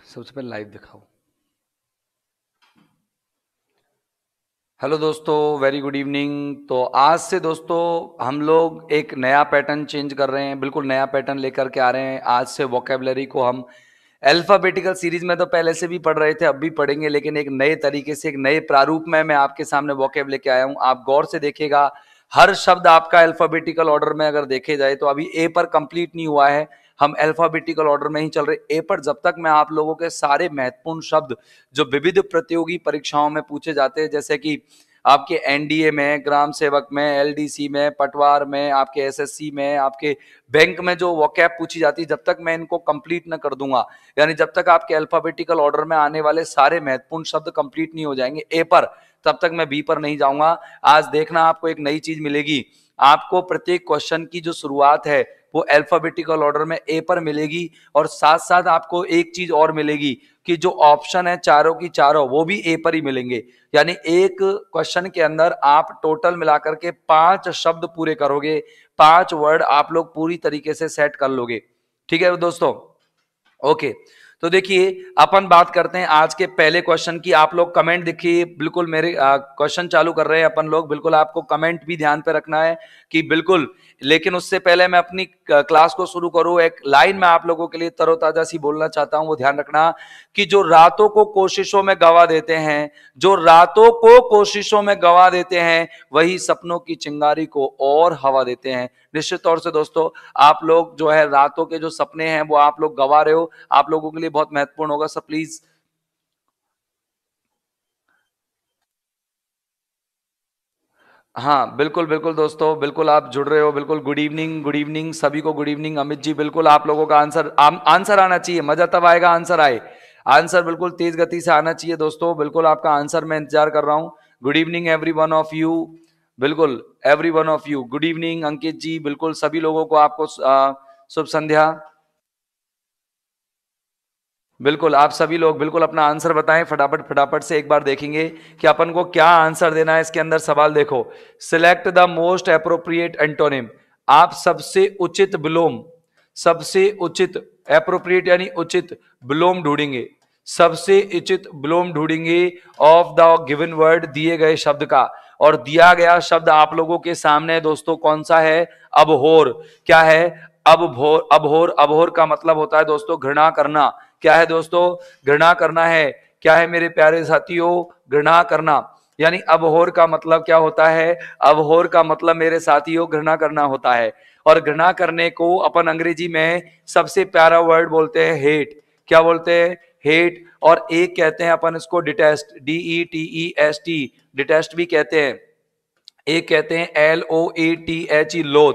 सबसे पहले लाइव दिखाओ। हेलो दोस्तों, वेरी गुड इवनिंग। तो आज से दोस्तों हम लोग एक नया पैटर्न चेंज कर रहे हैं, बिल्कुल नया पैटर्न लेकर के आ रहे हैं। आज से वोकेबलरी को हम अल्फाबेटिकल सीरीज में तो पहले से भी पढ़ रहे थे, अब भी पढ़ेंगे, लेकिन एक नए तरीके से, एक नए प्रारूप में मैं आपके सामने वोकेब लेके आया हूं। आप गौर से देखिएगा, हर शब्द आपका अल्फाबेटिकल ऑर्डर में अगर देखे जाए तो अभी ए पर कंप्लीट नहीं हुआ है, हम अल्फाबेटिकल ऑर्डर में ही चल रहे। ए पर जब तक मैं आप लोगों के सारे महत्वपूर्ण शब्द जो विविध प्रतियोगी परीक्षाओं में पूछे जाते हैं, जैसे कि आपके एनडीए में, ग्राम सेवक में, एलडीसी में, पटवार में, आपके एसएससी में, आपके बैंक में जो वोकैब पूछी जाती है, जब तक मैं इनको कंप्लीट ना कर दूंगा, यानी जब तक आपके अल्फाबेटिकल ऑर्डर में आने वाले सारे महत्वपूर्ण शब्द कंप्लीट नहीं हो जाएंगे ए पर, तब तक मैं बी पर नहीं जाऊंगा। आज देखना, आपको एक नई चीज मिलेगी। आपको प्रत्येक क्वेश्चन की जो शुरुआत है वो अल्फाबेटिकल ऑर्डर में ए पर मिलेगी, और साथ साथ आपको एक चीज और मिलेगी कि जो ऑप्शन है चारों की चारों वो भी ए पर ही मिलेंगे। यानी एक क्वेश्चन के अंदर आप टोटल मिलाकर के 5 शब्द पूरे करोगे, 5 वर्ड आप लोग पूरी तरीके से सेट कर लोगे। ठीक है दोस्तों, ओके। तो देखिए, अपन बात करते हैं आज के पहले क्वेश्चन की। आप लोग कमेंट देखिए, बिल्कुल मेरे क्वेश्चन चालू कर रहे हैं अपन लोग, बिल्कुल आपको कमेंट भी ध्यान पे रखना है कि बिल्कुल। लेकिन उससे पहले मैं अपनी क्लास को शुरू करूं, एक लाइन में आप लोगों के लिए तरोताजा सी बोलना चाहता हूं, वो ध्यान रखना कि जो रातों को कोशिशों में गवा देते हैं, जो रातों को कोशिशों में गवा देते हैं, वही सपनों की चिंगारी को और हवा देते हैं। निश्चित तौर से दोस्तों, आप लोग जो है रातों के जो सपने हैं वो आप लोग गवा रहे हो, आप लोगों के लिए बहुत महत्वपूर्ण होगा। सब प्लीज, हाँ बिल्कुल बिल्कुल दोस्तों, बिल्कुल आप जुड़ रहे हो, बिल्कुल। गुड इवनिंग, गुड इवनिंग सभी को, गुड इवनिंग अमित जी। बिल्कुल आप लोगों का आंसर आंसर आना चाहिए, मजा तब आएगा आंसर आए। आंसर बिल्कुल तेज गति से आना चाहिए दोस्तों, बिल्कुल आपका आंसर मैं इंतजार कर रहा हूं। Good evening every one of you, बिल्कुल every one of you. Good evening Ankit ji, बिल्कुल सभी लोगों को आपको शुभ संध्या। बिल्कुल आप सभी लोग बिल्कुल अपना आंसर बताएं फटाफट फटाफट से, एक बार देखेंगे कि अपन को क्या आंसर देना है इसके अंदर। सवाल देखो, select the most appropriate antonym. आप सबसे उचित विलोम, सबसे उचित, अप्रोप्रिएट यानी उचित, विलोम ढूंढेंगे, सबसे उचित विलोम ढूंढेंगे ऑफ द गिवन वर्ड, दिए गए शब्द का। और दिया गया शब्द आप लोगों के सामने है दोस्तों, कौन सा है? अबहोर। क्या है? अबहोर। अबहोर, अबहोर का मतलब होता है दोस्तों घृणा करना। क्या है दोस्तों? घृणा करना है। क्या है मेरे प्यारे साथियों? घृणा करना। यानी अबहोर का मतलब क्या होता है? अबहोर का मतलब मेरे साथियों घृणा करना होता है। और घृणा करने को अपन अंग्रेजी में सबसे प्यारा वर्ड बोलते हैं हेट। क्या बोलते हैं? हेट। और एक कहते हैं अपन इसको डिटेस्ट, DETEST, डिटेस्ट भी कहते हैं। एक कहते हैं LOATH, लोथ।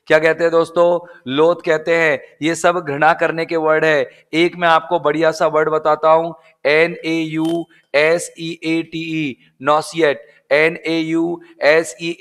क्या कहते हैं दोस्तों? लोथ कहते हैं। ये सब घृणा करने के वर्ड है। एक मैं आपको बढ़िया सा वर्ड बताता हूं, NAUSEATE, नॉसिएट। NAUSEATE,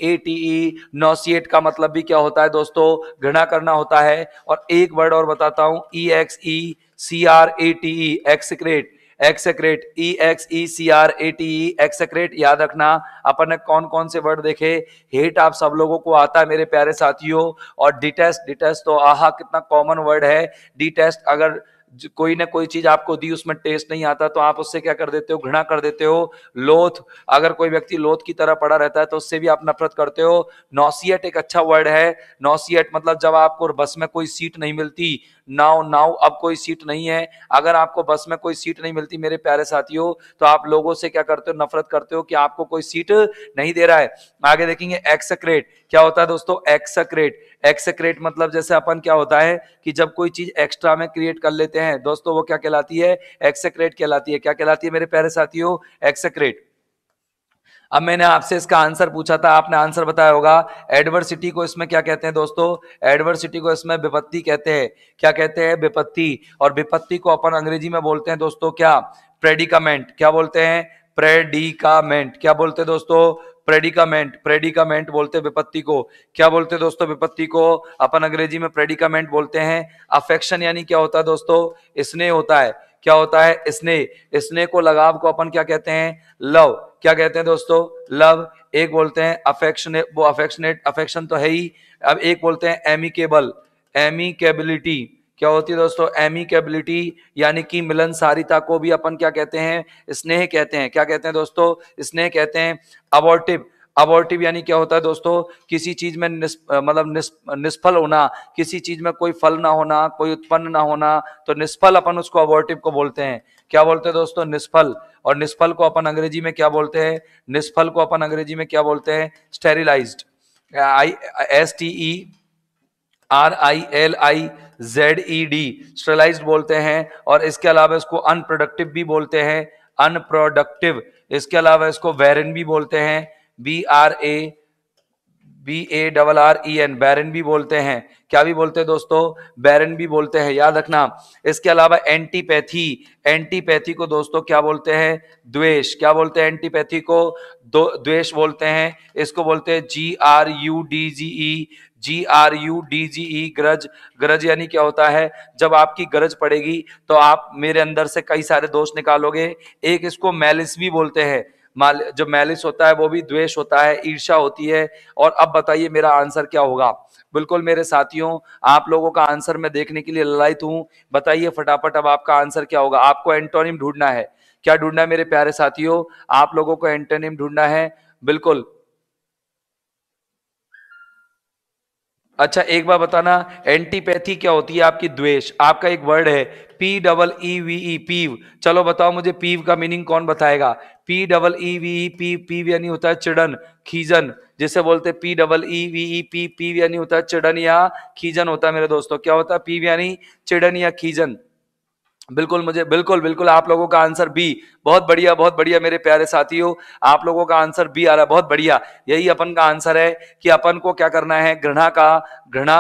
नॉसिएट का मतलब भी क्या होता है दोस्तों? घृणा करना होता है। और एक वर्ड और बताता हूं, EXECRATE, एक्सेक्रेट। एक्सेक्रेट, EXECRATE, एक्सेक्रेट। याद रखना, अपन ने कौन कौन से वर्ड देखे? हेट आप सब लोगों को आता है मेरे प्यारे साथियों। और डिटेस्ट, डिटेस्ट तो आहा कितना कॉमन वर्ड है। डिटेस्ट, अगर कोई ना कोई चीज आपको दी उसमें टेस्ट नहीं आता तो आप उससे क्या कर देते हो? घृणा कर देते हो। लोथ, अगर कोई व्यक्ति लोथ की तरह पड़ा रहता है तो उससे भी आप नफरत करते हो। नॉसियट एक अच्छा वर्ड है। नॉसियट मतलब जब आपको बस में कोई सीट नहीं मिलती। नाउ, नाउ अब कोई सीट नहीं है। अगर आपको बस में कोई सीट नहीं मिलती मेरे प्यारे साथियों, तो आप लोगों से क्या करते हो? नफरत करते हो कि आपको कोई सीट नहीं दे रहा है। आगे देखेंगे एक्सेक्रेट। क्या होता है दोस्तों? एक्सेक्रेट। एक्सेक्रेट मतलब जैसे अपन क्या होता है कि जब कोई चीज एक्स्ट्रा में क्रिएट कर लेते हैं दोस्तों, वो क्या कहलाती है? एक्सेक्रेट कहलाती है। क्या कहलाती है मेरे प्यारे साथियों? एक्सेक्रेट। अब मैंने आपसे इसका आंसर पूछा था, आपने आंसर बताया होगा। एडवर्सिटी को इसमें क्या कहते हैं दोस्तों? एडवर्सिटी को इसमें विपत्ति कहते हैं। क्या कहते हैं? विपत्ति। और विपत्ति को अपन अंग्रेजी में बोलते हैं दोस्तों क्या? प्रेडिकामेंट। क्या बोलते हैं? प्रेडिकामेंट। क्या बोलते हैं दोस्तों? प्रेडिकामेंट। प्रेडिकामेंट बोलते हैं विपत्ति को। क्या बोलते हैं दोस्तों विपत्ति को? अपन अंग्रेजी में प्रेडिकामेंट बोलते हैं। अफेक्शन यानी क्या होता है दोस्तों? स्नेह होता है। क्या होता है? स्नेह। स्नेह को, लगाव को अपन क्या कहते हैं? लव। क्या कहते हैं दोस्तों? लव। एक बोलते हैं अफेक्शनेट, वो अफेक्शनेट, अफेक्शन तो है ही। अब एक बोलते हैं एमिकेबल, एमिकेबिलिटी। क्या होती है दोस्तों? एमिकेबिलिटी, यानी कि मिलनसारिता को भी अपन क्या कहते हैं? स्नेह कहते हैं। क्या कहते हैं दोस्तों? स्नेह कहते हैं। अबॉर्टिव, अबॉर्टिव यानी क्या होता है दोस्तों? किसी चीज में निष्फल होना, किसी चीज में कोई फल ना होना, कोई उत्पन्न ना होना, तो निष्फल अपन उसको अबॉर्टिव को बोलते हैं। क्या बोलते हैं दोस्तों? निष्फल। और निष्फल को अपन अंग्रेजी में क्या बोलते हैं? निष्फल को अपन अंग्रेजी में क्या बोलते हैं? स्टेरिलाइज्ड, STERILIZED, स्टेरिलाइज्ड बोलते हैं। और इसके अलावा इसको अनप्रोडक्टिव भी बोलते हैं, अनप्रोडक्टिव। इसके अलावा इसको बैरन भी बोलते हैं, BARREN, बैरन भी बोलते हैं। क्या भी बोलते हैं दोस्तों? बैरन भी बोलते हैं, याद रखना। इसके अलावा एंटीपैथी, एंटीपैथी को दोस्तों क्या बोलते हैं? द्वेष। क्या बोलते हैं एंटीपैथी को? द्वेष बोलते हैं। इसको बोलते हैं GRUDGE, ग्रज। ग्रज यानी क्या होता है? जब आपकी गरज पड़ेगी तो आप मेरे अंदर से कई सारे दोष निकालोगे। एक इसको मैलिस भी बोलते हैं। जो मैलिस होता है वो भी द्वेष होता है, ईर्ष्या होती है। और अब बताइए मेरा आंसर क्या होगा? बिल्कुल मेरे साथियों, आप लोगों का आंसर मैं देखने के लिए ललायत हूं। बताइए फटाफट अब आपका आंसर क्या होगा? आपको एंटोनिम ढूंढना है। क्या ढूंढना है मेरे प्यारे साथियों? आप लोगों को एंटोनिम ढूंढना है, बिल्कुल। अच्छा एक बार बताना, एंटीपैथी क्या होती है आपकी? द्वेष। आपका एक वर्ड है PEEVE, पीव। चलो बताओ मुझे पीव का मीनिंग कौन बताएगा? PEEVE, पीव, पीव यानी होता है चिड़न, खीजन। जिसे बोलते हैं PEEVE, पीव यानी होता है चिड़न या खीजन होता है मेरे दोस्तों। क्या होता है? पीव यानी चिड़न या खीजन। बिल्कुल, मुझे बिल्कुल बिल्कुल आप लोगों का आंसर बी। बहुत बढ़िया, बहुत बढ़िया मेरे प्यारे साथियों, आप लोगों का आंसर बी आ रहा है, बहुत बढ़िया। यही अपन का आंसर है कि अपन को क्या करना है? घृणा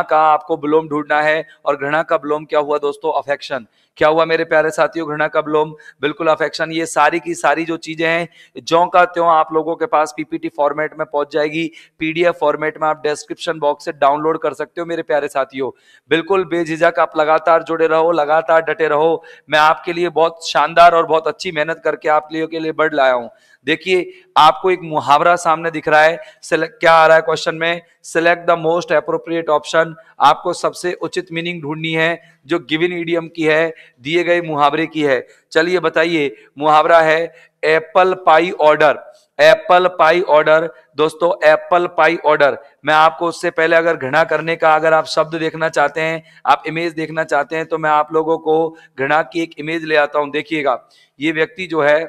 का आपको विलोम ढूंढना है। और घृणा का विलोम क्या हुआ दोस्तों? अफेक्शन। क्या हुआ मेरे प्यारे साथियों? घृणा का विलोम बिल्कुल अफेक्शन। ये सारी की सारी जो चीजें हैं ज्यों का त्यों आप लोगों के पास पीपीटी फॉर्मेट में पहुंच जाएगी, पीडीएफ फॉर्मेट में आप डिस्क्रिप्शन बॉक्स से डाउनलोड कर सकते हो मेरे प्यारे साथियों। बिल्कुल बेझिझक आप लगातार जुड़े रहो, लगातार डटे रहो। मैं आपके लिए बहुत शानदार और बहुत अच्छी मेहनत करके आप लोगों के लिए बढ़ लाया हूं। देखिए आपको एक मुहावरा सामने दिख रहा है। क्या आ रहा है क्वेश्चन में? Select the most appropriate option. आपको सबसे उचित मीनिंग ढूंढनी है जो गिवन ईडियम की है, दिए गए मुहावरे की है। चलिए बताइए, मुहावरा है apple pie order. Apple pie order दोस्तों, एप्पल पाई ऑर्डर। मैं आपको उससे पहले अगर घृणा करने का अगर आप शब्द देखना चाहते हैं, आप इमेज देखना चाहते हैं, तो मैं आप लोगों को घृणा की एक इमेज ले आता हूं। देखिएगा ये व्यक्ति जो है,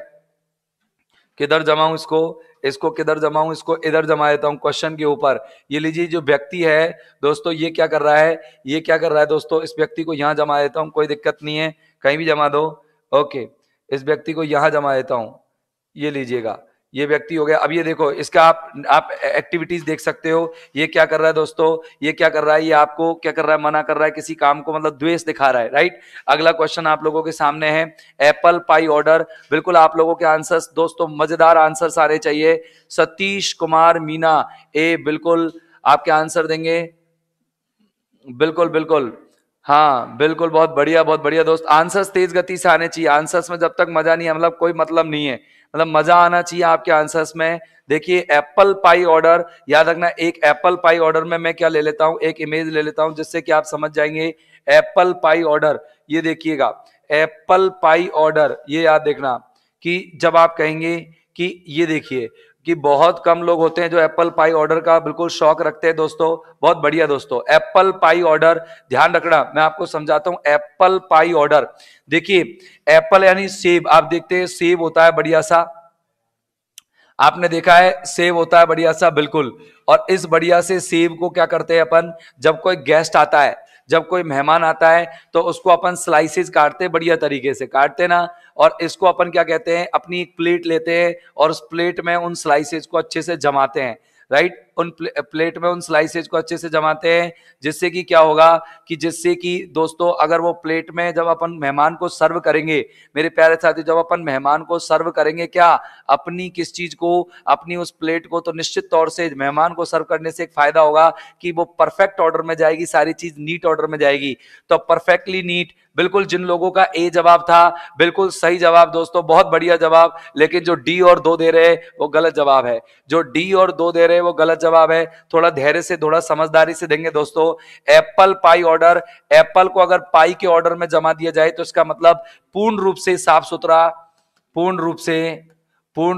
किधर जमाऊं इसको? इसको किधर जमाऊं? इसको इधर जमा देता हूं क्वेश्चन के ऊपर। ये लीजिए जो व्यक्ति है दोस्तों, ये क्या कर रहा है? ये क्या कर रहा है दोस्तों? इस व्यक्ति को यहां जमा देता हूं, कोई दिक्कत नहीं है, कहीं भी जमा दो। ओके, इस व्यक्ति को यहां जमा देता हूं। ये लीजिएगा, ये व्यक्ति हो गया। अब ये देखो इसका आप एक्टिविटीज देख सकते हो। ये क्या कर रहा है दोस्तों? ये क्या कर रहा है? ये आपको क्या कर रहा है? मना कर रहा है किसी काम को, मतलब द्वेष दिखा रहा है, राइट। अगला क्वेश्चन आप लोगों के सामने है, एप्पल पाई ऑर्डर। बिल्कुल आप लोगों के आंसर्स दोस्तों, मजेदार आंसर सारे चाहिए। सतीश कुमार मीना ए, बिल्कुल आपके आंसर देंगे। बिल्कुल बिल्कुल, हाँ बिल्कुल, बहुत बढ़िया, बहुत बढ़िया दोस्त। आंसर्स तेज गति से आने चाहिए। आंसर्स में जब तक मजा नहीं है, मतलब कोई मतलब नहीं है, मतलब मजा आना चाहिए आपके आंसर्स में। देखिए एप्पल पाई ऑर्डर, याद रखना। एक एप्पल पाई ऑर्डर में मैं क्या ले लेता हूं? एक इमेज ले लेता हूं जिससे कि आप समझ जाएंगे। एप्पल पाई ऑर्डर, ये देखिएगा एप्पल पाई ऑर्डर, ये याद देखना कि जब आप कहेंगे कि ये देखिए कि बहुत कम लोग होते हैं जो एप्पल पाई ऑर्डर का बिल्कुल शौक रखते हैं दोस्तों। बहुत बढ़िया दोस्तों, एप्पल पाई ऑर्डर, ध्यान रखना मैं आपको समझाता हूं। एप्पल पाई ऑर्डर, देखिए एप्पल यानी सेब। आप देखते हैं सेब होता है बढ़िया सा, आपने देखा है सेब होता है बढ़िया सा, बिल्कुल। और इस बढ़िया से सेब को क्या करते हैं अपन? जब कोई गेस्ट आता है, जब कोई मेहमान आता है, तो उसको अपन स्लाइसेस काटते हैं, बढ़िया तरीके से काटते ना। और इसको अपन क्या कहते हैं? अपनी एक प्लेट लेते हैं और उस प्लेट में उन स्लाइसेस को अच्छे से जमाते हैं, राइट। उन प्लेट में उन स्लाइसेस को अच्छे से जमाते हैं, जिससे कि क्या होगा कि जिससे कि दोस्तों अगर वो प्लेट में जब अपन मेहमान को सर्व करेंगे, मेरे प्यारे साथी, जब अपन मेहमान को सर्व करेंगे, क्या अपनी किस चीज को? अपनी उस प्लेट को, तो निश्चित तौर से मेहमान को सर्व करने से एक फायदा होगा कि वो परफेक्ट ऑर्डर में जाएगी, सारी चीज नीट ऑर्डर में जाएगी। तो परफेक्टली नीट, बिल्कुल जिन लोगों का ए जवाब था, बिल्कुल सही जवाब दोस्तों, बहुत बढ़िया जवाब। लेकिन जो डी और दो दे रहे हैं वो गलत जवाब है। जो डी और दो दे रहे हैं वो गलत जवाब जवाब है, थोड़ा धैर्य से थोड़ा समझदारी से देंगे दोस्तों। एप्पल पाई ऑर्डर, एप्पल को अगर पाई के ऑर्डर में जमा दिया जाए तो इसका मतलब पूर्ण रूप से साफ सुथरा, पूर्ण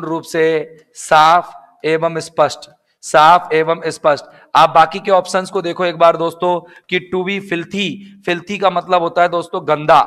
रूप से साफ एवं स्पष्ट, साफ एवं स्पष्ट। आप बाकी के ऑप्शंस को देखो एक बार दोस्तों कि टू बी फिल्थी, फिल्थी का मतलब होता है दोस्तों गंदा,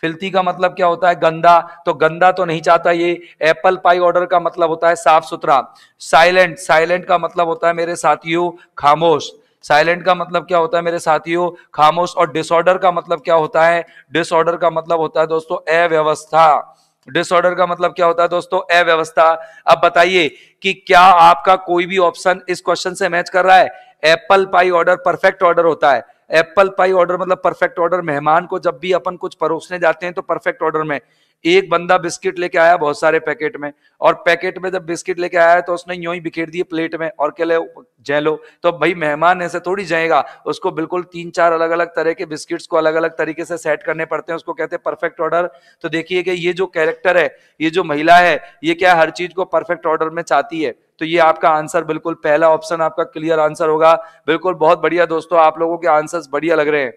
फिल्थी का मतलब क्या होता है गंदा, तो गंदा तो नहीं चाहता ये। एप्पल पाई ऑर्डर का मतलब होता है साफ सुथरा। साइलेंट, साइलेंट का मतलब होता है मेरे साथियों खामोश, साइलेंट का मतलब क्या होता है मेरे साथियों खामोश। और डिसऑर्डर का मतलब क्या होता है, डिसऑर्डर का मतलब होता है दोस्तों अव्यवस्था, डिसऑर्डर का मतलब क्या होता है दोस्तों अव्यवस्था। अब बताइए कि क्या आपका कोई भी ऑप्शन इस क्वेश्चन से मैच कर रहा है। Apple pie order perfect order होता है, एप्पल पाई ऑर्डर मतलब परफेक्ट ऑर्डर। मेहमान को जब भी अपन कुछ परोसने जाते हैं तो परफेक्ट ऑर्डर में, एक बंदा बिस्किट लेके आया बहुत सारे पैकेट में, और पैकेट में जब बिस्किट लेके आया तो उसने यूं ही बिखेर दिए प्लेट में और कह ले जय लो, तो भाई मेहमान ऐसे थोड़ी जाएगा, उसको बिल्कुल 3-4 अलग अलग तरह के बिस्किट्स को अलग अलग तरीके से सेट करने पड़ते हैं, उसको कहते हैं परफेक्ट ऑर्डर। तो देखिए कि ये जो कैरेक्टर है, ये जो महिला है, ये क्या हर चीज को परफेक्ट ऑर्डर में चाहती है। तो ये आपका आंसर बिल्कुल पहला ऑप्शन आपका क्लियर आंसर होगा। बिल्कुल बहुत बढ़िया दोस्तों, आप लोगों के आंसर्स बढ़िया लग रहे हैं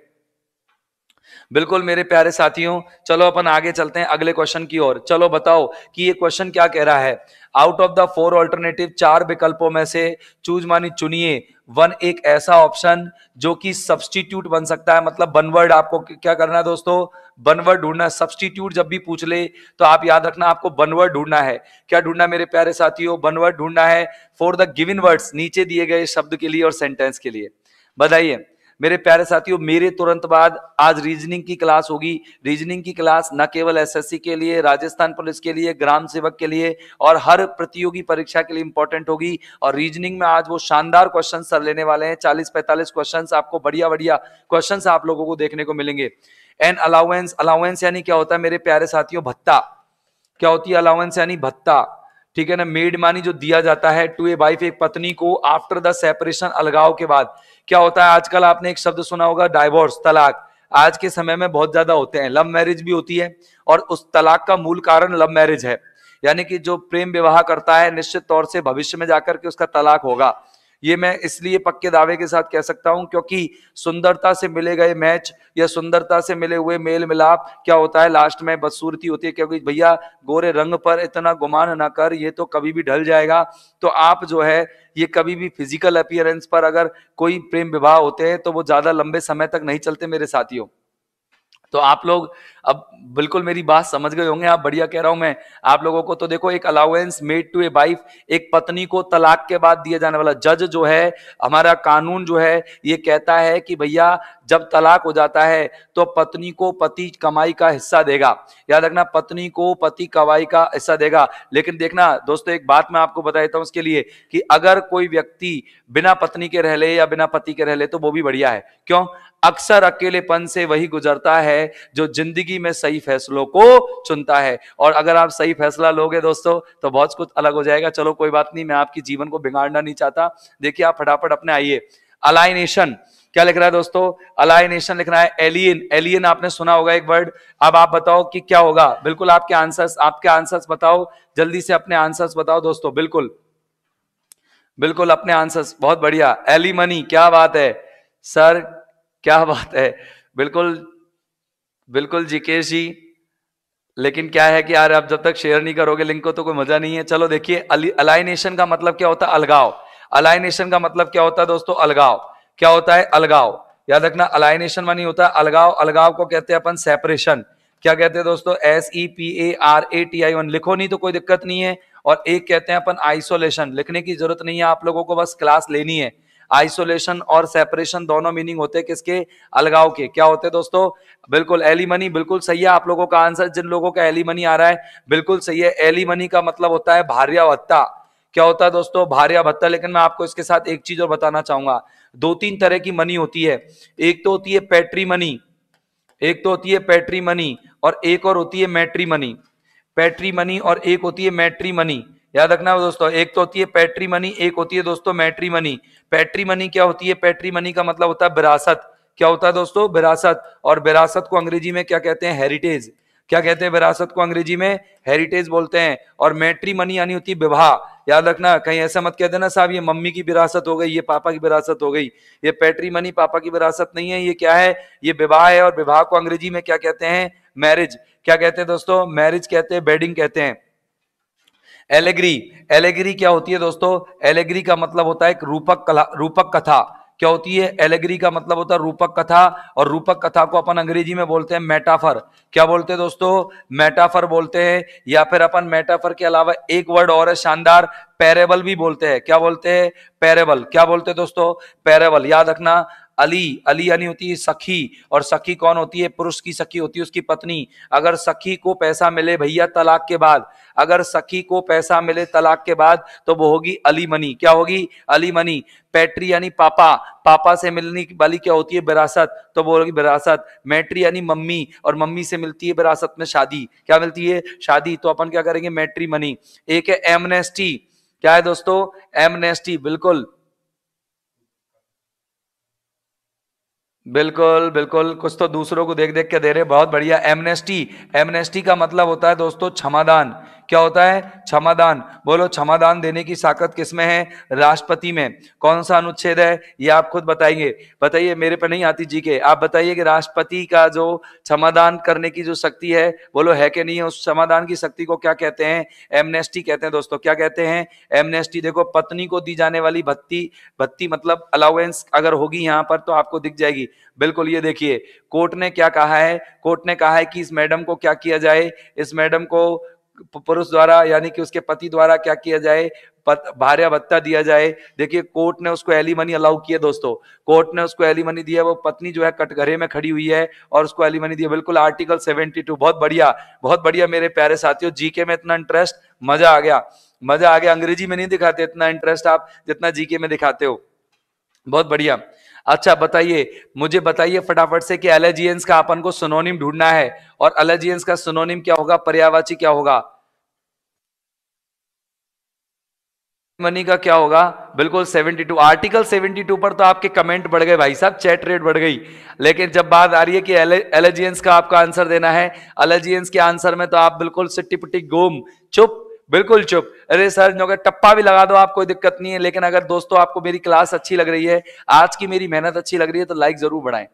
बिल्कुल मेरे प्यारे साथियों। चलो अपन आगे चलते हैं अगले क्वेश्चन की ओर। चलो बताओ कि ये क्वेश्चन क्या कह रहा है। आउट ऑफ द 4 ऑल्टरनेटिव, 4 विकल्पों में से चूज मानी चुनिए वन, एक ऐसा ऑप्शन जो कि सब्स्टिट्यूट बन सकता है। मतलब वन वर्ड आपको क्या करना है दोस्तों, वन वर्ड ढूंढना है। सब्स्टिट्यूट जब भी पूछ ले तो आप याद रखना आपको वन वर्ड ढूंढना है। क्या ढूंढना है मेरे प्यारे साथियों, वन वर्ड ढूंढना है फॉर द गिवन वर्ड्स, नीचे दिए गए शब्द के लिए और सेंटेंस के लिए। बताइए मेरे प्यारे साथियों, मेरे तुरंत बाद आज रीजनिंग की क्लास होगी। रीजनिंग की क्लास न केवल एसएससी के लिए, राजस्थान पुलिस के लिए, ग्राम सेवक के लिए और हर प्रतियोगी परीक्षा के लिए इंपॉर्टेंट होगी। और रीजनिंग में आज वो शानदार क्वेश्चन सर लेने वाले हैं, 40-45 क्वेश्चन आपको बढ़िया बढ़िया क्वेश्चन आप लोगों को देखने को मिलेंगे। एन अलाउंस, अलाउंस यानी क्या होता है मेरे प्यारे साथियों, भत्ता। क्या होती है अलाउंस यानी भत्ता, ठीक है ना। मेड मानी जो दिया जाता है टू ए वाइफ, एक पत्नी को आफ्टर द सेपरेशन, अलगाव के बाद। क्या होता है आजकल आपने एक शब्द सुना होगा डाइवोर्स, तलाक। आज के समय में बहुत ज्यादा होते हैं, लव मैरिज भी होती है और उस तलाक का मूल कारण लव मैरिज है। यानी कि जो प्रेम विवाह करता है निश्चित तौर से भविष्य में जाकर के उसका तलाक होगा। ये मैं इसलिए पक्के दावे के साथ कह सकता हूं क्योंकि सुंदरता से मिले गए मैच या सुंदरता से मिले हुए मेल मिलाप क्या होता है लास्ट में बदसूरती होती है। क्योंकि भैया गोरे रंग पर इतना गुमान ना कर, ये तो कभी भी ढल जाएगा। तो आप जो है ये कभी भी फिजिकल अपीयरेंस पर अगर कोई प्रेम विवाह होते हैं तो वो ज्यादा लंबे समय तक नहीं चलते मेरे साथियों। तो आप लोग अब बिल्कुल मेरी बात समझ गए होंगे, आप बढ़िया कह रहा हूं मैं आप लोगों को। तो देखो, एक allowance made to a wife, एक पत्नी को तलाक के बाद दिया जाने वाला। जज जो है, हमारा कानून जो है ये कहता है कि भैया जब तलाक हो जाता है तो पत्नी को पति कमाई का हिस्सा देगा। याद रखना, पत्नी को पति कमाई का हिस्सा देगा। लेकिन देखना दोस्तों, एक बात मैं आपको बता देता हूं उसके लिए कि अगर कोई व्यक्ति बिना पत्नी के रह ले या बिना पति के रह ले तो वो भी बढ़िया है। क्यों? अक्सर अकेलेपन से वही गुजरता है जो जिंदगी में सही फैसलों को चुनता है। और अगर आप सही फैसला लोगे दोस्तों तो बहुत कुछ अलग हो जाएगा। चलो कोई बात नहीं, मैं आपकी जीवन को बिगाड़ना नहीं चाहता। देखिए आप फटाफट अपने आइए। अलाइनेशन क्या लिख रहा है दोस्तों, अलाइनेशन लिख रहा है एलियन। एलियन आपने सुना होगा एक वर्ड। अब आप बताओ कि क्या होगा। बिल्कुल आपके आंसर्स बताओ, जल्दी से अपने आंसर्स बताओ दोस्तों। बिल्कुल बिल्कुल अपने आंसर्स, बहुत बढ़िया। एलिमनी, क्या बात है सर, क्या बात है। बिल्कुल बिल्कुल जिकेश जी, लेकिन क्या है कि यार आप जब तक शेयर नहीं करोगे लिंक को तो कोई मजा नहीं है। चलो देखिए, अलाइनेशन का मतलब क्या होता है, अलगाव। अलाइनेशन का मतलब क्या होता है दोस्तों, अलगाव। क्या होता है, अलगाव। याद रखना, अलाइनेशन मानी होता है अलगाव। अलगाव को कहते हैं अपन सेपरेशन। क्या कहते हैं दोस्तों, SEPARATION। लिखो नहीं तो कोई दिक्कत नहीं है। और एक कहते हैं अपन आइसोलेशन। लिखने की जरूरत नहीं है आप लोगों को, बस क्लास लेनी है। आइसोलेशन और सेपरेशन दोनों मीनिंग होते हैं किसके, अलगाव के। क्या होते हैं दोस्तों, बिल्कुल एलिमनी, बिल्कुल सही है आप लोगों का आंसर। जिन लोगों का एलिमनी आ रहा है बिल्कुल सही है। एलिमनी का मतलब होता है भार्या भत्ता। क्या होता है दोस्तों, भार्या भत्ता। लेकिन मैं आपको इसके साथ एक चीज और बताना चाहूंगा। 2-3 तरह की मनी होती है। एक तो होती है पैट्री मनी, एक तो होती है पैट्री मनी और एक और होती है मैट्री मनी। पैट्री मनी और एक होती है मैट्री मनी। याद रखना दोस्तों, एक तो होती है पैट्री मनी, एक होती है दोस्तों मैट्री मनी। पैट्री मनी क्या होती है, पैट्री मनी का मतलब होता है विरासत। क्या होता है दोस्तों, विरासत। और विरासत को अंग्रेजी में क्या कहते हैं, हेरिटेज। क्या कहते हैं विरासत को अंग्रेजी में? हेरिटेज बोलते हैं। और मैट्रीमनी यानी होती है विवाह। याद रखना, कहीं ऐसा मत कह देना साहब ये मम्मी की विरासत हो गई, ये पापा की विरासत हो गई। ये पैट्रीमनी पापा की विरासत नहीं है, ये क्या है? ये विवाह है। और विवाह को अंग्रेजी में क्या कहते हैं? मैरिज। क्या कहते हैं दोस्तों? मैरिज कहते हैं, वेडिंग कहते हैं। एलेग्री, एलेग्री क्या होती है दोस्तों? एलेग्री का मतलब होता है एक रूपक कला, रूपक कथा। क्या होती है? एलेग्री का मतलब होता है रूपक कथा। और रूपक कथा को अपन अंग्रेजी में बोलते हैं मेटाफर। क्या बोलते हैं दोस्तों? मेटाफर बोलते हैं। या फिर अपन मेटाफर के अलावा एक वर्ड और है शानदार, पैरेबल भी बोलते हैं। क्या बोलते हैं? पैरेबल। क्या बोलते हैं दोस्तों? पैरेबल। याद रखना, अली, अली यानी होती है सखी। और सखी कौन होती है? पुरुष की सखी होती है उसकी पत्नी। अगर सखी को पैसा मिले भैया तलाक के बाद, अगर सखी को पैसा मिले तलाक के बाद, तो वो होगी अली मनी। क्या होगी? अली मनी। पैट्री यानी पापा, पापा से मिलने वाली क्या होती है? विरासत, तो वो होगी विरासत। मैट्री यानी मम्मी, और मम्मी से मिलती है विरासत में शादी। क्या मिलती है? शादी। तो अपन क्या करेंगे? मैट्री मनी। एक है एमनेस्टी। क्या है दोस्तों? एमनेस्टी। बिल्कुल बिल्कुल बिल्कुल, कुछ तो दूसरों को देख देख के दे रहे, बहुत बढ़िया। एमनेस्टी, एमनेस्टी का मतलब होता है दोस्तों क्षमादान। क्या होता है? क्षमादान। बोलो, क्षमादान देने की ताकत किसमें है? राष्ट्रपति में। कौन सा अनुच्छेद है ये आप खुद बताएंगे? बताइए, मेरे पे नहीं आती जी के, आप बताइए कि राष्ट्रपति का जो क्षमादान करने की जो शक्ति है, बोलो है कि नहीं है? उस क्षमादान की शक्ति को क्या कहते हैं? एमनेस्टी कहते हैं दोस्तों। क्या कहते हैं? एमनेस्टी। देखो, पत्नी को दी जाने वाली भत्ती, भत्ती मतलब अलाउंस अगर होगी यहाँ पर तो आपको दिख जाएगी। बिल्कुल, ये देखिए कोर्ट ने क्या कहा है? कोर्ट ने कहा है कि इस मैडम को क्या किया जाए? इस मैडम को पुरुष द्वारा यानी कि उसके पति द्वारा क्या किया जाए? भार्या भत्ता दिया जाए। देखिए, कोर्ट ने उसको एलिमनी अलाउ किया दोस्तों। कोर्ट ने उसको एलिमनी दिया। वो पत्नी जो है कटघरे में खड़ी हुई है और उसको एलिमनी दिया। बिल्कुल आर्टिकल 72। बहुत बढ़िया, बहुत बढ़िया मेरे प्यारे साथियों। जीके में इतना इंटरेस्ट, मजा आ गया, मजा आ गया। अंग्रेजी में नहीं दिखाते इतना इंटरेस्ट आप जितना जीके में दिखाते हो। बहुत बढ़िया। अच्छा बताइए, मुझे बताइए फटाफट से कि एलर्जियंस का अपन को सिनोनिम ढूंढना है। और एलर्जियंस का सिनोनिम क्या होगा? पर्यायवाची क्या होगा? मनी का क्या होगा? बिल्कुल 72। आर्टिकल 72 पर तो आपके कमेंट बढ़ गए भाई साहब, चैट रेट बढ़ गई। लेकिन जब बात आ रही है कि एलर्जियंस का आपका आंसर देना है, एलर्जियंस के आंसर में तो आप बिल्कुल सिट्टी पिट्टी गुम, चुप, बिल्कुल चुप। अरे सर जो टप्पा भी लगा दो आप, कोई दिक्कत नहीं है। लेकिन अगर दोस्तों आपको मेरी क्लास अच्छी लग रही है, आज की मेरी मेहनत अच्छी लग रही है, तो लाइक जरूर बढ़ाएं,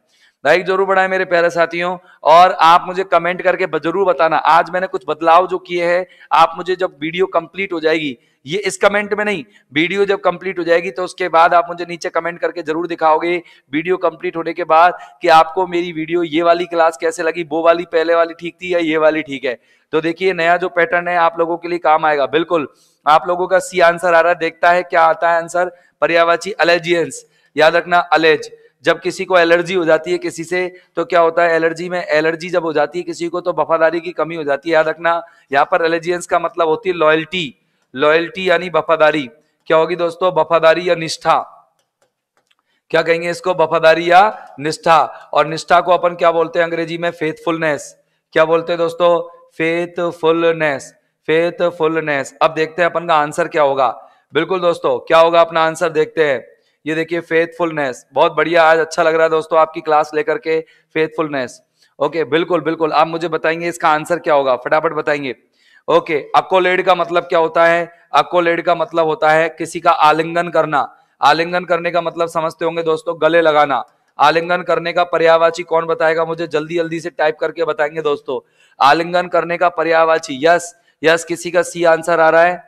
लाइक जरूर बढ़ाएं मेरे प्यारे साथियों। और आप मुझे कमेंट करके जरूर बताना आज मैंने कुछ बदलाव जो किए हैं। आप मुझे जब वीडियो कंप्लीट हो जाएगी, ये इस कमेंट में नहीं, वीडियो जब कंप्लीट हो जाएगी तो उसके बाद आप मुझे नीचे कमेंट करके जरूर दिखाओगे वीडियो कंप्लीट होने के बाद कि आपको मेरी वीडियो ये वाली क्लास कैसे लगी, वो वाली पहले वाली ठीक थी या ये वाली ठीक है। तो देखिए, नया जो पैटर्न है आप लोगों के लिए काम आएगा। बिल्कुल, आप लोगों का सी आंसर आ रहा है, देखता है क्या आता है आंसर। पर्यायवाची एलर्जियंस। याद रखना, अलेज। जब किसी को एलर्जी हो जाती है किसी से, तो क्या होता है? एलर्जी में, एलर्जी जब हो जाती है किसी को तो वफादारी की कमी हो जाती है। याद रखना, यहाँ पर एलर्जियंस का मतलब होती है लॉयल्टी। लॉयल्टी यानी वफादारी। क्या होगी दोस्तों? वफादारी या निष्ठा। क्या कहेंगे इसको? वफादारी या निष्ठा। और निष्ठा को अपन क्या बोलते हैं अंग्रेजी में? फेथफुलनेस। क्या बोलते हैं दोस्तों? Faithfulness, faithfulness. अब देखते हैं अपन का आंसर क्या होगा। बिल्कुल दोस्तों, क्या होगा अपना आंसर? देखते हैं। ये देखिए, फेथफुलनेस। बहुत बढ़िया, आज अच्छा लग रहा है दोस्तों आपकी क्लास लेकर के। फेथफुलनेस। ओके, बिल्कुल बिल्कुल, आप मुझे बताएंगे इसका आंसर क्या होगा, फटाफट बताएंगे। ओके, अकोलेड का मतलब क्या होता है? अकोलेड का मतलब होता है किसी का आलिंगन करना। आलिंगन करने का मतलब समझते होंगे दोस्तों, गले लगाना। आलिंगन करने का पर्यायवाची कौन बताएगा मुझे? जल्दी जल्दी से टाइप करके बताएंगे दोस्तों। आलिंगन करने का पर्यायवाची। यस यस, किसी का सी आंसर आ रहा है?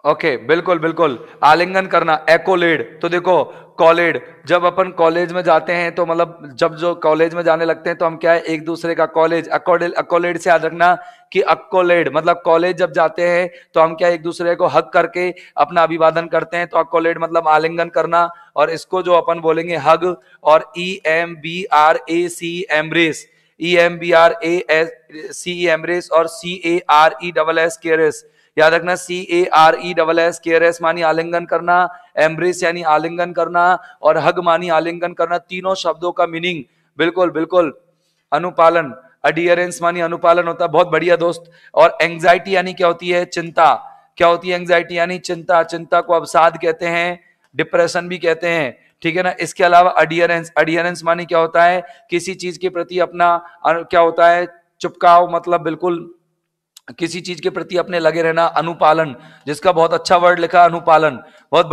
ओके, बिल्कुल बिल्कुल, आलिंगन करना, एकोलेड। तो देखो, कॉलेड, जब अपन कॉलेज में जाते हैं तो मतलब जब जो कॉलेज में जाने लगते हैं तो हम क्या है? एक दूसरे का कॉलेज, अकोलेड, अकोलेड से याद रखना कि अकोलेड मतलब कॉलेज जब जाते हैं तो हम क्या एक दूसरे को हग करके अपना अभिवादन करते हैं, तो अकोलेड मतलब आलिंगन करना। और इसको जो अपन बोलेंगे हग। और EMBRAC एम्ब्रेस, EMBRAC एम्ब्रेस, और CARESS केयरस। याद रखना, CARESS केयरस मानी आलिंगन करना, एम्ब्रेस यानी आलिंगन करना, और हग मानी आलिंगन करना। तीनों शब्दों का मीनिंग बिल्कुल बिल्कुल अनुपालन, अडियरेंस मानी अनुपालन होता है। बहुत बढ़िया दोस्त। और एंग्जाइटी यानी क्या होती है? चिंता। क्या होती है एंग्जाइटी? यानी चिंता। चिंता को अवसाद कहते हैं। डिप्रेशन भी कहते हैं, ठीक है ना। इसके अलावा अडियरेंस, अडियरेंस मानी क्या होता है, किसी चीज के प्रति अपना क्या होता है, चिपकाव, मतलब बिल्कुल किसी चीज के प्रति अपने लगे रहना। अनुपालन, जिसका बहुत अच्छा वर्ड लिखा, अनुपालन, बहुत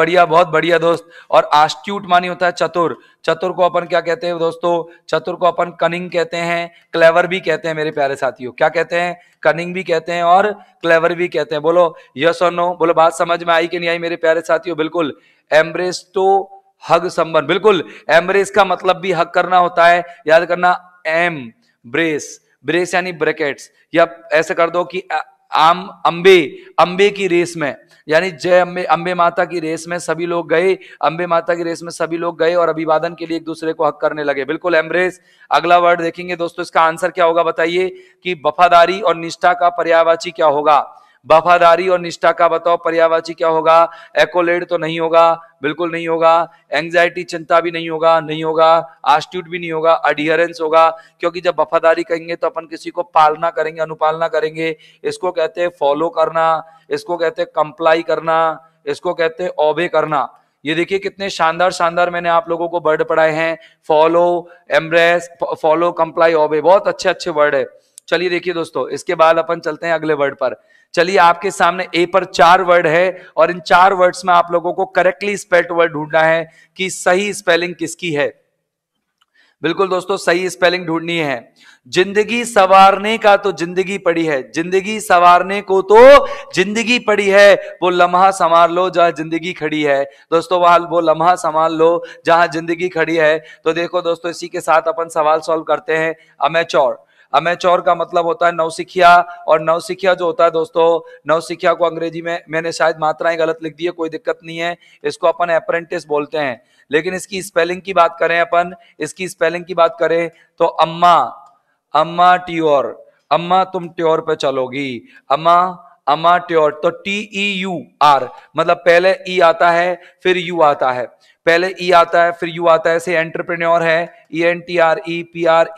बढ़िया दोस्त। और आस्ट्यूट मानी होता है चतुर, चतुर को अपन क्या कहते हैं दोस्तों, चतुर को अपन कनिंग कहते हैं, क्लेवर भी कहते हैं मेरे प्यारे साथियों। क्या कहते हैं, कनिंग भी कहते हैं और क्लेवर भी कहते हैं। बोलो यस और नो, बोलो बात समझ में आई कि नहीं आई मेरे प्यारे साथियों। बिल्कुल। एम्ब्रेस तो हग संबंध, बिल्कुल एम्ब्रेस का मतलब भी हग करना होता है, याद करना। एम ब्रेस, ब्रेस यानी ब्रैकेट्स, या ऐसे कर दो कि आम अंबे, अंबे की रेस में, यानी जय अंबे, अंबे माता की रेस में सभी लोग गए, अंबे माता की रेस में सभी लोग गए और अभिवादन के लिए एक दूसरे को हक करने लगे। बिल्कुल एम्ब्रेस। अगला वर्ड देखेंगे दोस्तों, इसका आंसर क्या होगा बताइए, कि वफादारी और निष्ठा का पर्यायवाची क्या होगा। वफादारी और निष्ठा का बताओ पर्यायवाची क्या होगा। एकोलेड तो नहीं होगा, बिल्कुल नहीं होगा। एंग्जाइटी, चिंता भी नहीं होगा, नहीं होगा। आस्ट्यूट भी नहीं होगा। अडियरेंस होगा, क्योंकि जब वफादारी कहेंगे तो अपन किसी को पालना करेंगे, अनुपालना करेंगे। इसको कहते हैं फॉलो करना, इसको कहते हैं कंप्लाई करना, इसको कहते हैं ओबे करना। ये देखिए कितने शानदार शानदार मैंने आप लोगों को वर्ड पढ़ाए हैं। फॉलो, एम्ब्रेस, फॉलो, कंप्लाई, ओबे, बहुत अच्छे अच्छे वर्ड है। चलिए देखिए दोस्तों, इसके बाद अपन चलते हैं अगले वर्ड पर। चलिए आपके सामने ए पर 4 वर्ड है और इन 4 वर्ड्स में आप लोगों को करेक्टली स्पेल्ड वर्ड ढूंढना है कि सही स्पेलिंग किसकी है। बिल्कुल दोस्तों, सही स्पेलिंग ढूंढनी है। जिंदगी सवारने का तो जिंदगी पड़ी है, जिंदगी सवारने को तो जिंदगी पड़ी है, वो लम्हा संभाल लो जहां जिंदगी खड़ी है। दोस्तों वहां वो लम्हा संभाल लो जहां जिंदगी खड़ी है। तो देखो दोस्तों, इसी के साथ अपन सवाल सॉल्व करते हैं। अमेच्योर, अमेच्योर का मतलब होता है नौसिखिया, और नौसिखिया जो होता है दोस्तों, नौसिखिया को अंग्रेजी में मैंने शायद मात्राएं गलत लिख दी है, कोई दिक्कत नहीं है, इसको अपन अप्रेंटिस बोलते हैं। लेकिन इसकी स्पेलिंग की बात करें अपन, इसकी स्पेलिंग की बात करें तो अम्मा, अम्मा ट्योर, अम्मा तुम ट्योर पे चलोगी, अम्मा, अम्मा ट्योर। तो TEUR, मतलब पहले ई आता है फिर यू आता है, पहले ई आता है फिर यू आता है। ऐसे एंटरप्रेन्योर है, ENTREPRENEUR।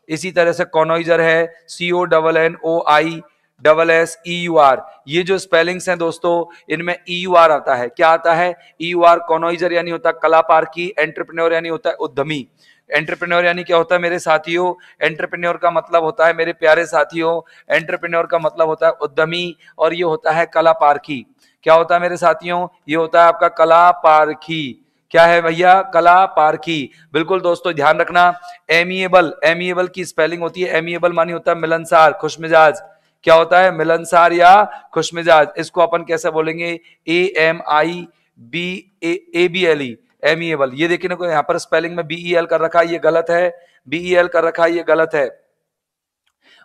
इसी तरह से कॉनोइजर है, CONNOISSEUR। ये जो स्पेलिंग्स हैं दोस्तों, इनमें EUR आता है। क्या आता है, EUR। कॉनोइजर यानी होता है कलापारखी, एंटरप्रेन्योर यानी होता है उद्यमी। एंटरप्रेन्योर यानी क्या होता है मेरे साथियों, एंटरप्रेन्योर का मतलब होता है मेरे प्यारे साथियों, एंटरप्रेन्योर का मतलब होता है उद्यमी, और ये होता है कलापारखी। क्या होता है मेरे साथियों, ये होता है आपका कलापारखी। क्या है भैया, कलापारखी। बिल्कुल दोस्तों ध्यान रखना। एमिएबल, एमिएबल की स्पेलिंग होती है, एमिएबल मानी होता है मिलनसार, खुशमिजाज। क्या होता है, मिलनसार या खुशमिजाज। इसको अपन कैसे बोलेंगे, AMIBABLE, एमिएबल। ये देखिए ना, यहाँ पर स्पेलिंग में BEL कर रखा है, ये गलत है, BEL कर रखा है, ये गलत है,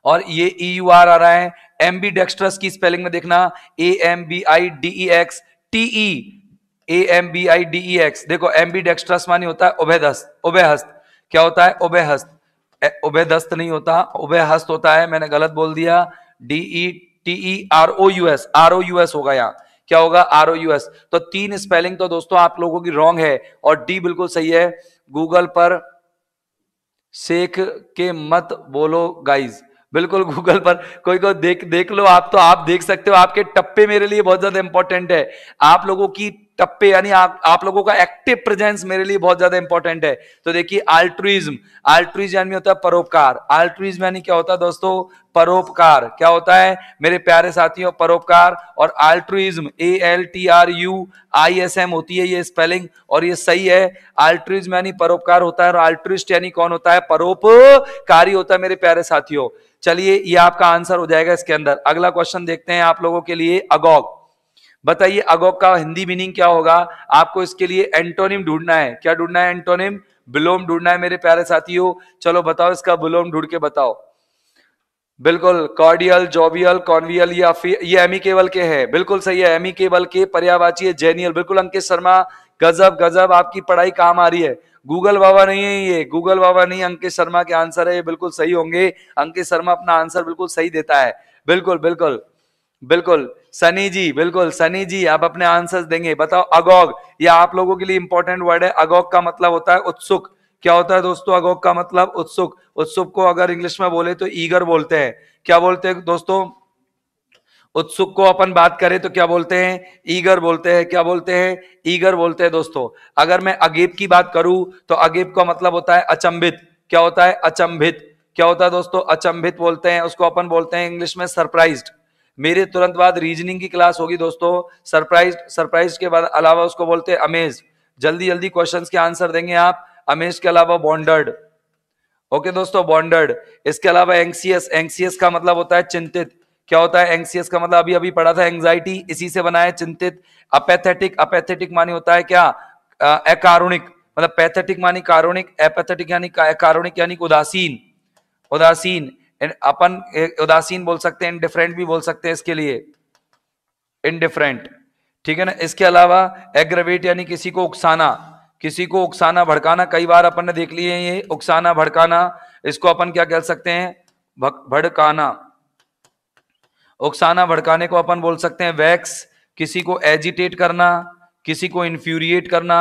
और ये EUR आ रहा है। एम्बीडेक्स्ट्रस की स्पेलिंग में देखना, AMBIDEX, देखो एम्बीडेक्स्ट्रस मानी होता है उभयहस्त, उभयहस्त। क्या होता है, उभयहस्त, उभयदस्त नहीं होता, उभयहस्त होता है, मैंने गलत बोल दिया। DETEROUS, ROUS होगा यहाँ। क्या होगा, ROUS। तो 3 स्पेलिंग तो दोस्तों आप लोगों की रॉन्ग है, और डी बिल्कुल सही है। गूगल पर सेख के मत बोलो गाइज, बिल्कुल गूगल पर कोई को देख लो आप, तो आप देख सकते हो। आपके टप्पे मेरे लिए बहुत ज्यादा इंपॉर्टेंट है, आप लोगों की टप्पे यानी आप लोगों का एक्टिव प्रेजेंस मेरे लिए बहुत ज्यादा इंपॉर्टेंट है। तो देखिए अल्ट्रुइज्म, अल्ट्रुइज्म यानी होता है परोपकार, अल्ट्रुइज्म यानी क्या होता है दोस्तों, परोपकार। क्या होता है मेरे प्यारे साथियों, परोपकार। और अल्ट्रुइज्म ALTRUISM होती है ये स्पेलिंग, और ये सही है। अल्ट्रुइज्म यानी परोपकार होता है, और अल्ट्रुइस्ट यानी कौन होता है, परोपकारी होता है मेरे प्यारे साथियों। चलिए ये आपका आंसर हो जाएगा इसके अंदर। अगला क्वेश्चन देखते हैं आप लोगों के लिए, अगोग। बताइए अगोग का हिंदी मीनिंग क्या होगा। आपको इसके लिए एंटोनिम ढूंढना है। क्या ढूंढना है, एंटोनिम, विलोम ढूंढना है मेरे प्यारे साथियों। चलो बताओ, इसका विलोम ढूंढ के बताओ। बिल्कुल, कॉर्डियल, जोवियल, कॉन्वियल, या फिर ये एमिकेबल के हैं, बिल्कुल सही है। एमिकेबल के पर्यायवाची है जेनियल। बिल्कुल अंकित शर्मा, गजब गजब, आपकी पढ़ाई काम आ रही है। गूगल बाबा नहीं है ये, गूगल बाबा नहीं, अंकित शर्मा के आंसर है, ये बिल्कुल सही होंगे। अंकित शर्मा अपना आंसर बिल्कुल सही देता है। बिल्कुल बिल्कुल बिल्कुल सनी जी, बिल्कुल सनी जी, आप अपने आंसर्स देंगे। बताओ अगोग, ये आप लोगों के लिए इंपॉर्टेंट वर्ड है। अगोग का मतलब होता है उत्सुक। क्या होता है दोस्तों, अगोग का मतलब उत्सुक। उत्सुक को अगर इंग्लिश में बोले तो ईगर बोलते हैं। क्या बोलते हैं दोस्तों, उत्सुक को अपन बात करें तो क्या बोलते हैं, ईगर बोलते हैं। क्या बोलते हैं, ईगर बोलते हैं दोस्तों। अगर मैं अगेप की बात करूं तो अगेप का मतलब होता है अचंभित। क्या होता है, अचंभित। क्या होता है दोस्तों, अचंभित बोलते हैं उसको। अपन बोलते हैं इंग्लिश में सरप्राइज्ड। मेरे तुरंत बाद रीजनिंग की क्लास होगी दोस्तों। सरप्राइज्ड, सरप्राइज्ड के बाद अलावा उसको बोलते हैं अमेज्ड। जल्दी जल्दी क्वेश्चंस के आंसर देंगे आप। अमेज्ड के अलावा बॉन्डर्ड। ओके दोस्तों, बॉन्डर्ड। इसके अलावा एंक्सियस, एंक्सियस का मतलब होता है चिंतित। क्या होता है एंक्सियस का मतलब, अभी अभी पढ़ा था एंग्जाइटी, इसी से बना है चिंतित। अपेथेटिक, अपेथेटिक मानी होता है क्या, अकारुणिक। मतलब पैथेटिक मानी कारुणिक, एपेथेटिक यानी अकारुणिक यानी उदासीन। उदासीन, अपन उदासीन बोल सकते हैं, इनडिफरेंट भी बोल सकते हैं इसके लिए, इनडिफरेंट। ठीक है ना। इसके अलावा एग्रेवेट यानी किसी को उकसाना, किसी को उकसाना भड़काना। कई बार अपन ने देख लिए हैं ये उकसाना भड़काना। इसको अपन क्या कह सकते हैं, भड़काना। उकसाना भड़काने को अपन बोल सकते हैं वैक्स। किसी को एजिटेट करना, किसी को इन्फ्यूरिएट करना,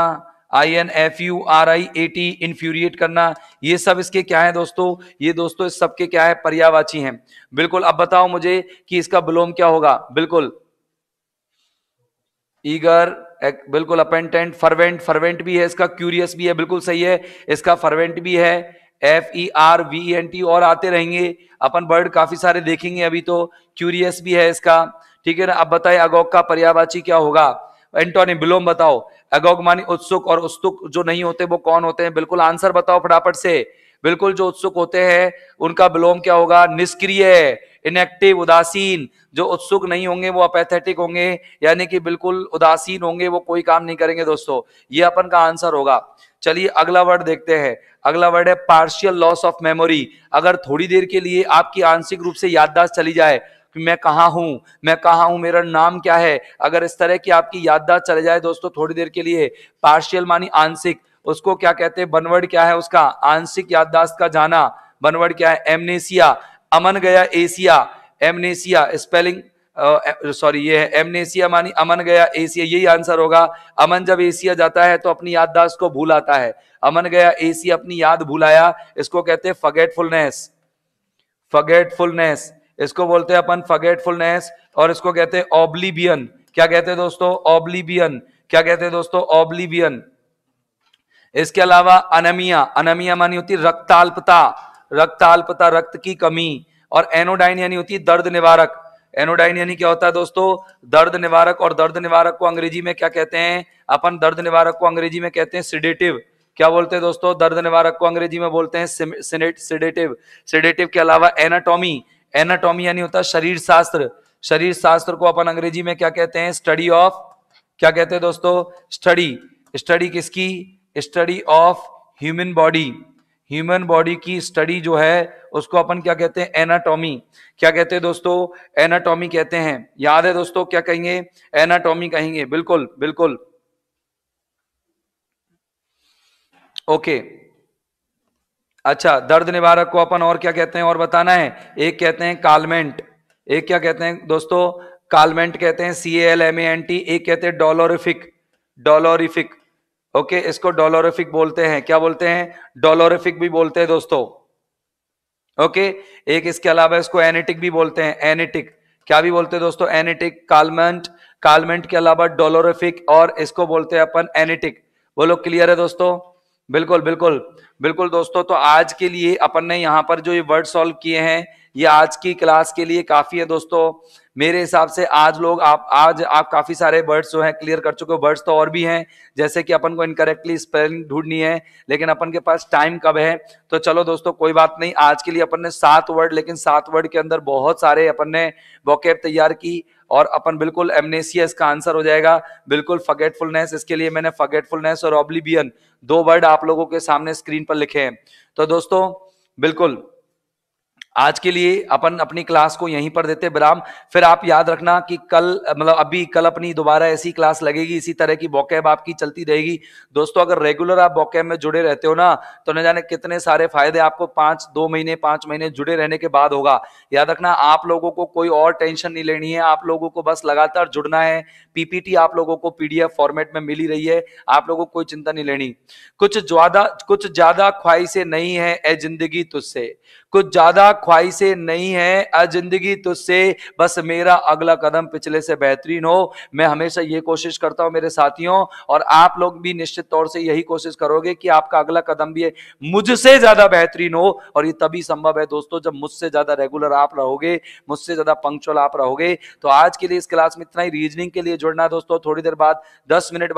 INFURIAT, इन्फ्यूरिएट करना। ये सब इसके क्या है दोस्तों, ये दोस्तों इस सब के क्या है, पर्यायवाची हैं। बिल्कुल। अब बताओ मुझे कि इसका विलोम क्या होगा। बिल्कुल, ईगर, बिल्कुल। अपेंटेंट, फर्वेंट, फर्वेंट भी है इसका, क्यूरियस भी है, बिल्कुल सही है। इसका फर्वेंट भी है, FERVENT, और आते रहेंगे अपन वर्ड काफी सारे देखेंगे अभी तो। क्यूरियस भी है इसका। ठीक है ना। अब बताइए अगोग का पर्यायवाची क्या होगा, एंटोनिम, विलोम बताओ। अगोग मानी उत्सुक, और उत्सुक जो नहीं होते वो कौन होते हैं, बिल्कुल आंसर बताओ फटाफट से। बिल्कुल, जो उत्सुक होते हैं उनका विलोम क्या होगा, निष्क्रिय, इनएक्टिव, उदासीन। जो उत्सुक नहीं होंगे वो अपेथेटिक होंगे, यानी कि बिल्कुल उदासीन होंगे, वो कोई काम नहीं करेंगे दोस्तों। ये अपन का आंसर होगा। चलिए अगला वर्ड देखते हैं। अगला वर्ड है पार्शियल लॉस ऑफ मेमोरी। अगर थोड़ी देर के लिए आपकी आंशिक रूप से याददाश्त चली जाए कि मैं कहां हूं, मैं कहां हूं, मेरा नाम क्या है, अगर इस तरह की आपकी याददाश्त चले जाए दोस्तों थोड़ी देर के लिए, पार्शियल मानी आंशिक, उसको क्या कहते हैं, बनवर्ड क्या है उसका, आंशिक याददाश्त का जाना। बनवर्ड क्या है, एमनेसिया। अमन गया एशिया, एमनेसिया स्पेलिंग, सॉरी ये है एमनेसिया मानी अमन गया एशिया, यही आंसर होगा। अमन जब एशिया जाता है तो अपनी याददाश्त को भूल आता है। अमन गया एशिया, अपनी याद भूलाया, इसको कहते हैं फॉरगेटफुलनेस। फॉरगेटफुलनेस, इसको बोलते हैं अपन फॉरगेटफुलनेस। और इसको कहते हैं ऑब्लिवियन। क्या कहते हैं दोस्तों, ऑब्लिवियन। क्या कहते हैं दोस्तों, ऑब्लिवियन। इसके अलावा अनमिया, अनमिया मानी होती है रक्ताल्पता, रक्ताल्पता, रक्त की कमी। और एनोडाइन यानी होती है दर्द निवारक। एनोडाइन यानी क्या होता है दोस्तों, दर्द निवारक। और दर्द निवारक को अंग्रेजी में क्या कहते हैं, अपन दर्द निवारक को अंग्रेजी में कहते हैं सिडेटिव। क्या बोलते हैं दोस्तों, दर्द निवारक को अंग्रेजी में बोलते हैं सिडेटिव। सिडेटिव के अलावा एनाटॉमी, एनाटॉमी यानी होता है शरीर शास्त्र। शरीर शास्त्र को अपन अंग्रेजी में क्या कहते हैं, स्टडी ऑफ, क्या कहते हैं दोस्तों, स्टडी। स्टडी किसकी, study of human body. Human body की स्टडी जो है उसको अपन क्या कहते हैं, एनाटॉमी। क्या कहते हैं दोस्तों, एनाटॉमी कहते हैं। याद है दोस्तों, क्या कहेंगे, एनाटॉमी कहेंगे। बिल्कुल बिल्कुल, ओके। अच्छा, दर्द निवारक को अपन और क्या कहते हैं, और बताना है। एक कहते हैं कालमेंट, एक क्या कहते हैं दोस्तों, कालमेंट कहते हैं, CALMANT। एक कहते हैं डोलोरिफिक, डोलोरिफिक। ओके, इसको डोलोरिफिक बोलते हैं। क्या बोलते हैं, डोलोरिफिक भी बोलते हैं दोस्तों। ओके, एक इसके अलावा इसको एनेटिक भी बोलते हैं, एनेटिक। क्या भी बोलते हैं दोस्तों, एनेटिक, कालमेंट। कालमेंट के अलावा डोलोरिफिक, और इसको बोलते हैं अपन एनेटिक। बोलो क्लियर है दोस्तों। बिल्कुल बिल्कुल बिल्कुल दोस्तों। तो आज के लिए अपन ने यहाँ पर जो ये वर्ड सॉल्व किए हैं, ये आज की क्लास के लिए काफी है दोस्तों। मेरे हिसाब से आज लोग आज आप काफी सारे वर्ड्स जो हैं क्लियर कर चुके हो। वर्ड्स तो और भी हैं, जैसे कि अपन को इनकरेक्टली स्पेलिंग ढूंढनी है, लेकिन अपन के पास टाइम कब है। तो चलो दोस्तों कोई बात नहीं, आज के लिए अपन ने 7 वर्ड, लेकिन 7 वर्ड के अंदर बहुत सारे अपन ने वोकैब तैयार की। और अपन बिल्कुल एमनेसिया इसका आंसर हो जाएगा, बिल्कुल फॉरगेटफुलनेस। इसके लिए मैंने फॉरगेटफुलनेस और ऑब्लिवियन 2 वर्ड आप लोगों के सामने स्क्रीन पर लिखे हैं। तो दोस्तों बिल्कुल आज के लिए अपन अपनी क्लास को यहीं पर देते विराम। फिर आप याद रखना कि कल, मतलब अभी कल अपनी दोबारा ऐसी क्लास लगेगी, इसी तरह की वोकैब आपकी चलती रहेगी दोस्तों। अगर रेगुलर आप वोकैब में जुड़े रहते हो ना, तो न जाने कितने सारे फायदे आपको 2 महीने 5 महीने जुड़े रहने के बाद होगा। याद रखना, आप लोगों को कोई और टेंशन नहीं लेनी है, आप लोगों को बस लगातार जुड़ना है। PPT आप लोगों को PDF फॉर्मेट में मिली रही है, आप लोगों को कोई चिंता नहीं लेनी। कुछ ज्यादा ख्वाहिशें नहीं है ए जिंदगी तुझसे, कुछ ज्यादा ख्वाहिशें नहीं है, आज जिंदगी तुझसे, बस मेरा अगला कदम पिछले से बेहतरीन हो। मैं हमेशा ये कोशिश करता हूं मेरे साथियों, और आप लोग भी निश्चित तौर से यही कोशिश करोगे कि आपका अगला कदम भी मुझसे ज्यादा बेहतरीन हो। और ये तभी संभव है दोस्तों जब मुझसे ज्यादा रेगुलर आप रहोगे, मुझसे ज्यादा पंक्चुअल आप रहोगे। तो आज के लिए इस क्लास में इतना ही। रीजनिंग के लिए जुड़ना दोस्तों, थोड़ी देर बाद 10 मिनट